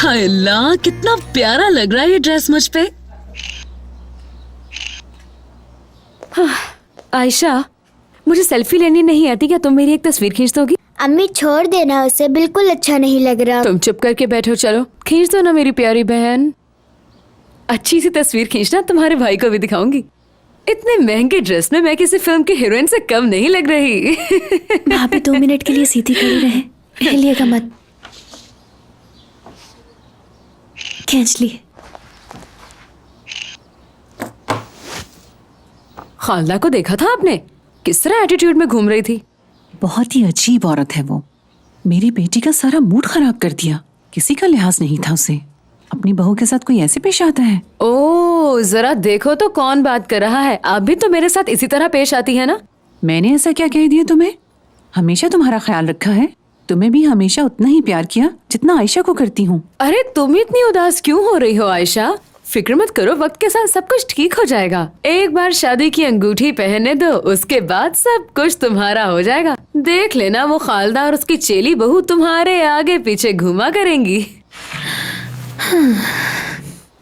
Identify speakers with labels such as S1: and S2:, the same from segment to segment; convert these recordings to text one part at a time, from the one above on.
S1: हाय अल्लाह, कितना प्यारा लग रहा है ये ड्रेस मुझ पे।
S2: आयशा, मुझे सेल्फी लेनी नहीं आती, क्या तुम मेरी एक तस्वीर खींच दोगी?
S3: अम्मी छोड़ देना उसे, बिल्कुल अच्छा नहीं लग रहा।
S2: तुम चुप करके बैठो, चलो खींच दो ना मेरी प्यारी बहन। अच्छी सी तस्वीर खींचना, तुम्हारे भाई को भी दिखाऊंगी। इतने महंगे ड्रेस में मैं किसी फिल्म की हीरोइन से कम नहीं लग रही।
S3: भाभी 2 मिनट के लिए सीधी खड़ी रहे, हिलिएगा मत। खींच लिए।
S2: खालदा को देखा था आपने? किस तरह एटीट्यूड में घूम रही थी।
S4: बहुत ही अजीब औरत है वो। मेरी बेटी का सारा मूड खराब कर दिया। किसी का लिहाज नहीं था उसे। अपनी बहू के साथ कोई ऐसे पेश आता है?
S2: ओह, जरा देखो तो कौन बात कर रहा है। आप भी तो मेरे साथ इसी तरह पेश आती है ना।
S4: मैंने ऐसा क्या कह दिया तुम्हें? हमेशा तुम्हारा ख्याल रखा है। तुम्हें भी हमेशा उतना ही प्यार किया जितना आयशा को करती हूँ।
S2: अरे तुम इतनी उदास क्यों हो रही हो आयशा? फिक्र मत करो, वक्त के साथ सब कुछ ठीक हो जाएगा। एक बार शादी की अंगूठी पहनने दो, उसके बाद सब कुछ तुम्हारा हो जाएगा। देख लेना, वो खालदा और उसकी चेली बहू तुम्हारे आगे पीछे घूमा करेंगी।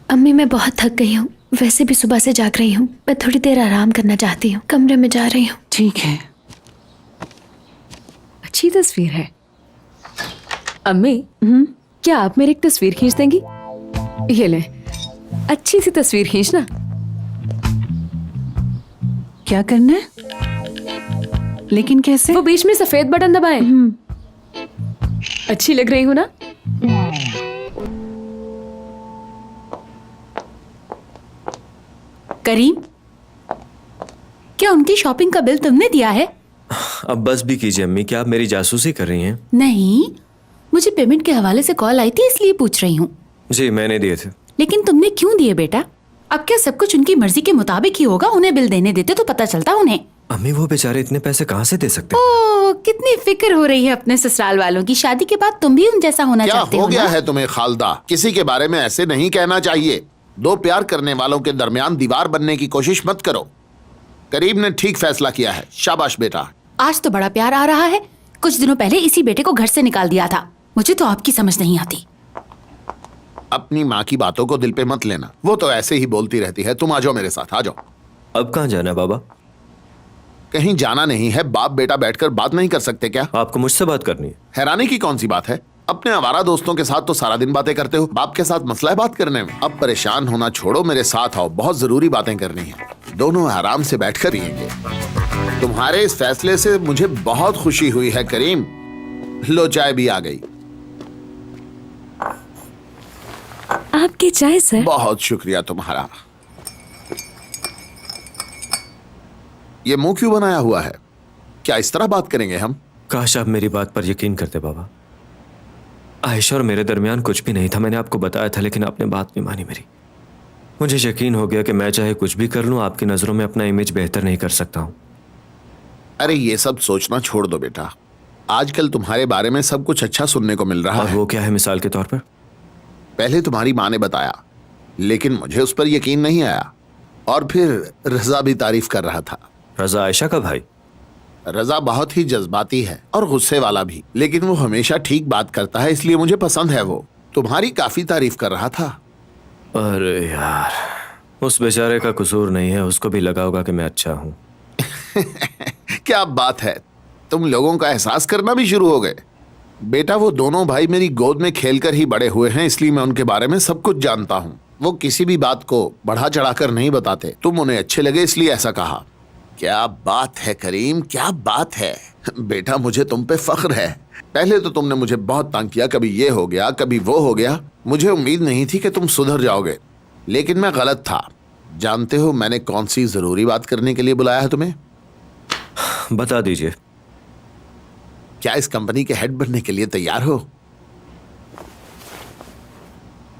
S3: अम्मी मैं बहुत थक गई हूँ, वैसे भी सुबह से जाग रही हूँ। मैं थोड़ी देर आराम करना चाहती हूँ, कमरे में जा रही हूँ।
S4: ठीक है।
S2: अच्छी तस्वीर है। अम्मी, क्या आप मेरी एक तस्वीर खींच देंगी? ये ले, अच्छी सी तस्वीर खींचना।
S4: क्या करना है? लेकिन कैसे?
S2: वो बीच में सफेद बटन दबाएं। अच्छी लग रही हूँ ना?
S5: करीम, क्या उनकी शॉपिंग का बिल तुमने दिया है?
S6: अब बस भी कीजिए अम्मी, क्या आप मेरी जासूसी कर रही हैं?
S5: नहीं, मुझे पेमेंट के हवाले से कॉल आई थी, इसलिए पूछ रही हूँ।
S6: जी मैंने दिए थे।
S5: लेकिन तुमने क्यों दिए बेटा? अब क्या सब कुछ उनकी मर्जी के मुताबिक ही होगा? उन्हें बिल देने देते तो पता चलता उन्हें।
S6: अम्मी वो बेचारे इतने पैसे कहाँ से दे सकते हैं?
S5: ओह, कितनी फिक्र हो रही है अपने ससुराल वालों की। शादी के बाद तुम भी उन जैसा होना
S7: क्या
S5: चाहते
S7: हो
S5: हो
S7: गया
S5: ना?
S7: है तुम्हें खालदा? किसी के बारे में ऐसे नहीं कहना चाहिए। दो प्यार करने वालों के दरमियान दीवार बनने की कोशिश मत करो। करीम ने ठीक फैसला किया है, शाबाश बेटा।
S5: आज तो बड़ा प्यार आ रहा है। कुछ दिनों पहले इसी बेटे को घर से निकाल दिया था। मुझे तो आपकी समझ नहीं आती।
S7: अपनी माँ की बातों को दिल पे मत लेना, वो तो ऐसे ही बोलती रहती है। तुम आ जाओ मेरे साथ, आ जाओ।
S6: अब कहाँ जाना है बाबा?
S7: कहीं जाना नहीं है। बाप बेटा बैठकर बात नहीं कर सकते क्या?
S6: आपको मुझसे बात करनी है?
S7: हैरानी की कौन सी बात है? अपने आवारा दोस्तों के साथ तो सारा दिन बातें करते हो, बाप के साथ मसला है बात करने में। अब परेशान होना छोड़ो, मेरे साथ आओ, बहुत जरूरी बातें करनी है। दोनों आराम से बैठकर पिएंगे। तुम्हारे इस फैसले से मुझे बहुत खुशी हुई है करीम। लो चाय भी आ गई।
S2: आपकी चाय सर।
S7: बहुत शुक्रिया तुम्हारा। ये मुंह क्यों बनाया हुआ है? क्या इस तरह बात करेंगे हम?
S6: काश आप मेरी बात पर यकीन करते बाबा। आयशा और मेरे दरमियान कुछ भी नहीं था, मैंने आपको बताया था, लेकिन आपने बात नहीं मानी मेरी। मुझे यकीन हो गया कि मैं चाहे कुछ भी कर लूं, आपकी नजरों में अपना इमेज बेहतर नहीं कर सकता हूं।
S7: अरे ये सब सोचना छोड़ दो बेटा। आजकल तुम्हारे बारे में सब कुछ अच्छा सुनने को मिल रहा
S6: और
S7: है।
S6: वो क्या है मिसाल के तौर पर?
S7: पहले तुम्हारी माँ ने बताया, लेकिन मुझे उस पर यकीन नहीं आया। और फिर रजा भी तारीफ कर रहा था।
S6: रजा आयशा का भाई?
S7: रजा बहुत ही जज्बाती है और गुस्से वाला भी, लेकिन वो हमेशा ठीक बात करता है, इसलिए मुझे पसंद है। वो तुम्हारी काफी तारीफ कर रहा था।
S6: अरे यार, उस बेचारे का कसूर नहीं है, उसको भी लगा होगा कि मैं अच्छा हूं।
S7: क्या बात है, तुम लोगों का एहसास करना भी शुरू हो गए। बेटा वो दोनों भाई मेरी गोद में खेलकर ही बड़े हुए हैं, इसलिए मैं उनके बारे में सब कुछ जानता हूँ। वो किसी भी बात को बढ़ा चढ़ाकर नहीं बताते। तुम उन्हें अच्छे लगे इसलिए ऐसा कहा। क्या बात है करीम, क्या बात है बेटा, मुझे तुम पे फख्र है। पहले तो तुमने मुझे बहुत तंग किया, कभी ये हो गया कभी वो हो गया। मुझे उम्मीद नहीं थी कि तुम सुधर जाओगे, लेकिन मैं गलत था। जानते हो मैंने कौन सी जरूरी बात करने के लिए बुलाया है तुम्हें?
S6: बता दीजिए।
S7: क्या इस कंपनी के हेड बनने के लिए तैयार हो?